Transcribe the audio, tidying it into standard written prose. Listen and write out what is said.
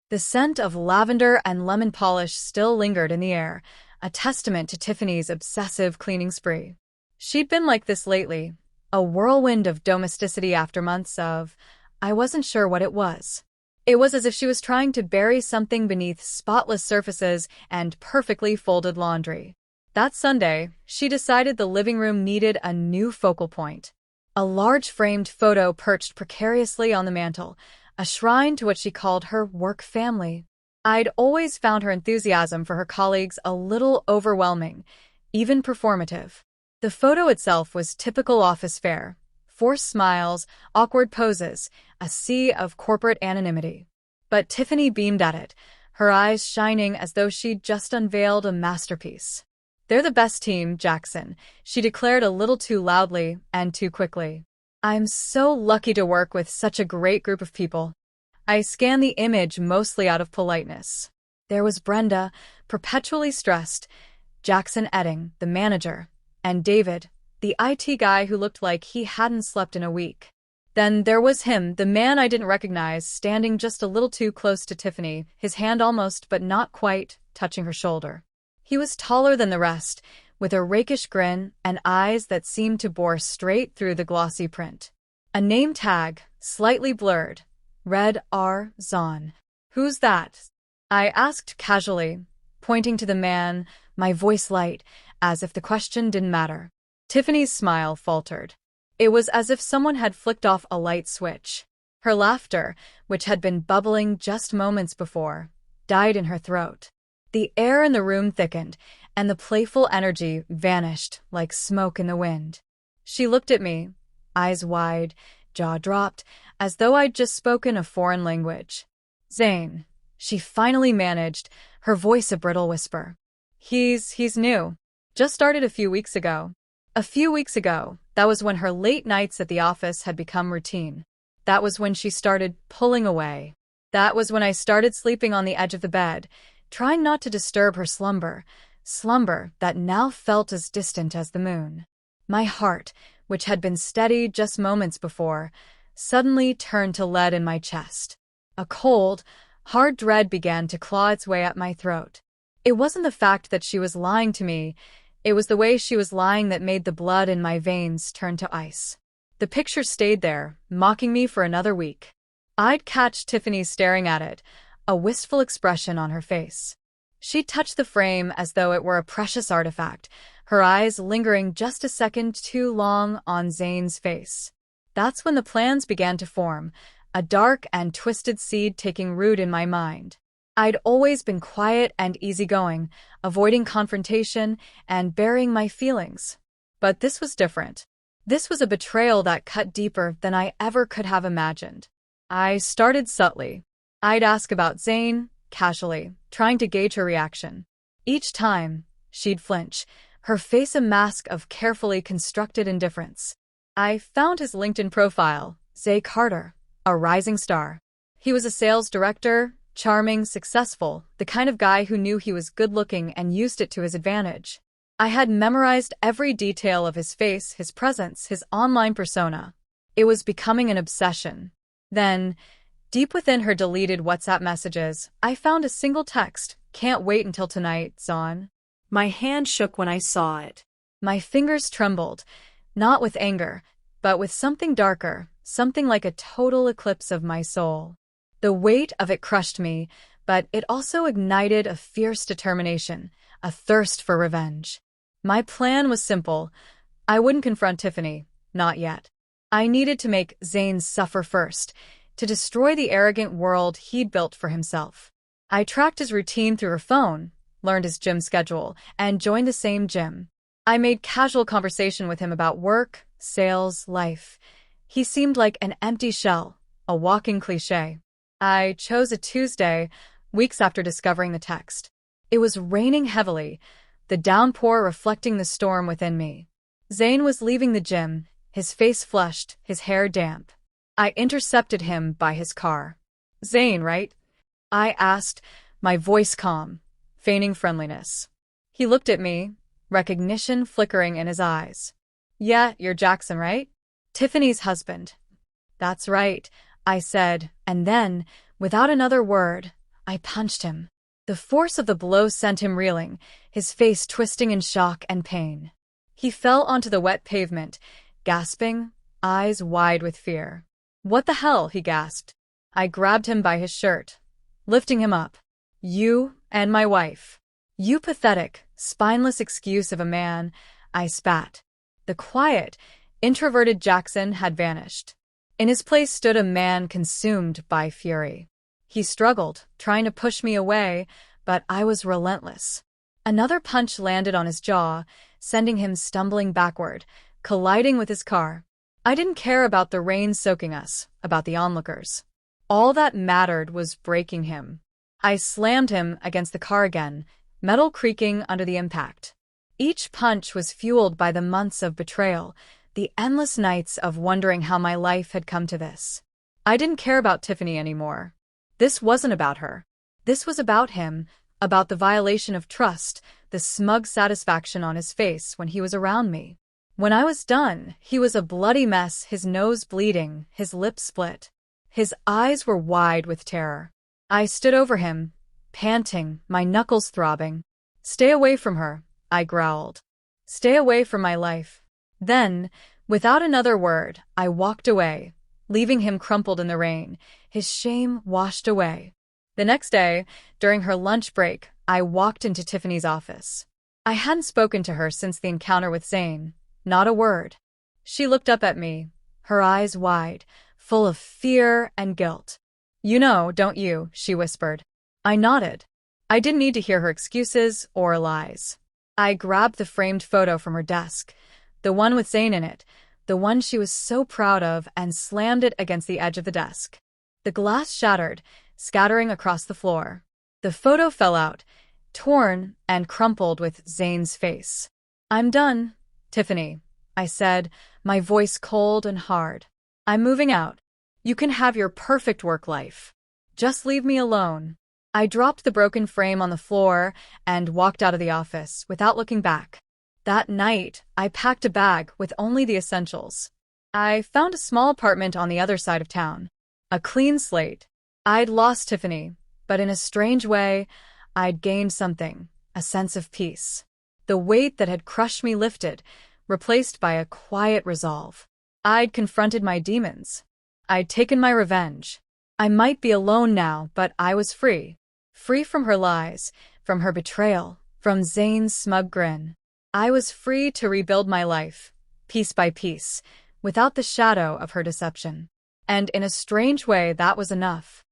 The scent of lavender and lemon polish still lingered in the air, a testament to Tiffany's obsessive cleaning spree. She'd been like this lately, a whirlwind of domesticity after months of, I wasn't sure what it was. It was as if she was trying to bury something beneath spotless surfaces and perfectly folded laundry. That Sunday, she decided the living room needed a new focal point. A large framed photo perched precariously on the mantel, a shrine to what she called her work family. I'd always found her enthusiasm for her colleagues a little overwhelming, even performative. The photo itself was typical office fare: forced smiles, awkward poses, a sea of corporate anonymity. But Tiffany beamed at it, her eyes shining as though she'd just unveiled a masterpiece. "They're the best team, Jackson," she declared a little too loudly and too quickly. "I'm so lucky to work with such a great group of people." I scanned the image mostly out of politeness. There was Brenda, perpetually stressed, Jackson Edding, the manager, and David, the IT guy who looked like he hadn't slept in a week. Then there was him, the man I didn't recognize, standing just a little too close to Tiffany, his hand almost but not quite touching her shoulder. He was taller than the rest, with a rakish grin and eyes that seemed to bore straight through the glossy print. A name tag, slightly blurred, read R. Zahn. "Who's that?" I asked casually, pointing to the man, my voice light, as if the question didn't matter. Tiffany's smile faltered. It was as if someone had flicked off a light switch. Her laughter, which had been bubbling just moments before, died in her throat. The air in the room thickened, and the playful energy vanished like smoke in the wind. She looked at me, eyes wide, jaw dropped, as though I'd just spoken a foreign language. "Zane," she finally managed, her voice a brittle whisper. He's new. Just started a few weeks ago." A few weeks ago, that was when her late nights at the office had become routine. That was when she started pulling away. That was when I started sleeping on the edge of the bed, trying not to disturb her slumber that now felt as distant as the moon. My heart, which had been steady just moments before, suddenly turned to lead in my chest. A cold, hard dread began to claw its way up my throat. It wasn't the fact that she was lying to me, it was the way she was lying that made the blood in my veins turn to ice. The picture stayed there, mocking me for another week. I'd catch Tiffany staring at it, a wistful expression on her face. She touched the frame as though it were a precious artifact, her eyes lingering just a second too long on Zane's face. That's when the plans began to form, a dark and twisted seed taking root in my mind. I'd always been quiet and easygoing, avoiding confrontation and burying my feelings. But this was different. This was a betrayal that cut deeper than I ever could have imagined. I started subtly. I'd ask about Zane, casually, trying to gauge her reaction. Each time, she'd flinch, her face a mask of carefully constructed indifference. I found his LinkedIn profile, Zay Carter, a rising star. He was a sales director, charming, successful, the kind of guy who knew he was good-looking and used it to his advantage. I had memorized every detail of his face, his presence, his online persona. It was becoming an obsession. Then, deep within her deleted WhatsApp messages, I found a single text, "Can't wait until tonight, Zahn." My hand shook when I saw it. My fingers trembled, not with anger, but with something darker, something like a total eclipse of my soul. The weight of it crushed me, but it also ignited a fierce determination, a thirst for revenge. My plan was simple. I wouldn't confront Tiffany, not yet. I needed to make Zane suffer first, to destroy the arrogant world he'd built for himself. I tracked his routine through her phone, learned his gym schedule, and joined the same gym. I made casual conversation with him about work, sales, life. He seemed like an empty shell, a walking cliché. I chose a Tuesday, weeks after discovering the text. It was raining heavily, the downpour reflecting the storm within me. Zane was leaving the gym, his face flushed, his hair damp. I intercepted him by his car. "Zane, right?" I asked, my voice calm, feigning friendliness. He looked at me, recognition flickering in his eyes. "Yeah, you're Jackson, right? Tiffany's husband." "That's right," I said, and then, without another word, I punched him. The force of the blow sent him reeling, his face twisting in shock and pain. He fell onto the wet pavement, gasping, eyes wide with fear. "What the hell?" he gasped. I grabbed him by his shirt, lifting him up. "You and my wife." "You pathetic, spineless excuse of a man," I spat. The quiet, introverted Jackson had vanished. In his place stood a man consumed by fury. He struggled, trying to push me away, but I was relentless. Another punch landed on his jaw, sending him stumbling backward, colliding with his car. I didn't care about the rain soaking us, about the onlookers. All that mattered was breaking him. I slammed him against the car again, metal creaking under the impact. Each punch was fueled by the months of betrayal, the endless nights of wondering how my life had come to this. I didn't care about Tiffany anymore. This wasn't about her. This was about him, about the violation of trust, the smug satisfaction on his face when he was around me. When I was done, he was a bloody mess, his nose bleeding, his lips split. His eyes were wide with terror. I stood over him, panting, my knuckles throbbing. "Stay away from her," I growled. "Stay away from my life." Then, without another word, I walked away, leaving him crumpled in the rain, his shame washed away. The next day, during her lunch break, I walked into Tiffany's office. I hadn't spoken to her since the encounter with Zane, not a word. She looked up at me, her eyes wide, full of fear and guilt. "You know, don't you?" she whispered. I nodded. I didn't need to hear her excuses or lies. I grabbed the framed photo from her desk, the one with Zane in it, the one she was so proud of, and slammed it against the edge of the desk. The glass shattered, scattering across the floor. The photo fell out, torn and crumpled with Zane's face. "I'm done, Tiffany," I said, my voice cold and hard. "I'm moving out. You can have your perfect work life. Just leave me alone." I dropped the broken frame on the floor and walked out of the office without looking back. That night, I packed a bag with only the essentials. I found a small apartment on the other side of town. A clean slate. I'd lost Tiffany, but in a strange way, I'd gained something, a sense of peace. The weight that had crushed me lifted, replaced by a quiet resolve. I'd confronted my demons. I'd taken my revenge. I might be alone now, but I was free. Free from her lies, from her betrayal, from Zane's smug grin. I was free to rebuild my life, piece by piece, without the shadow of her deception. And in a strange way, that was enough.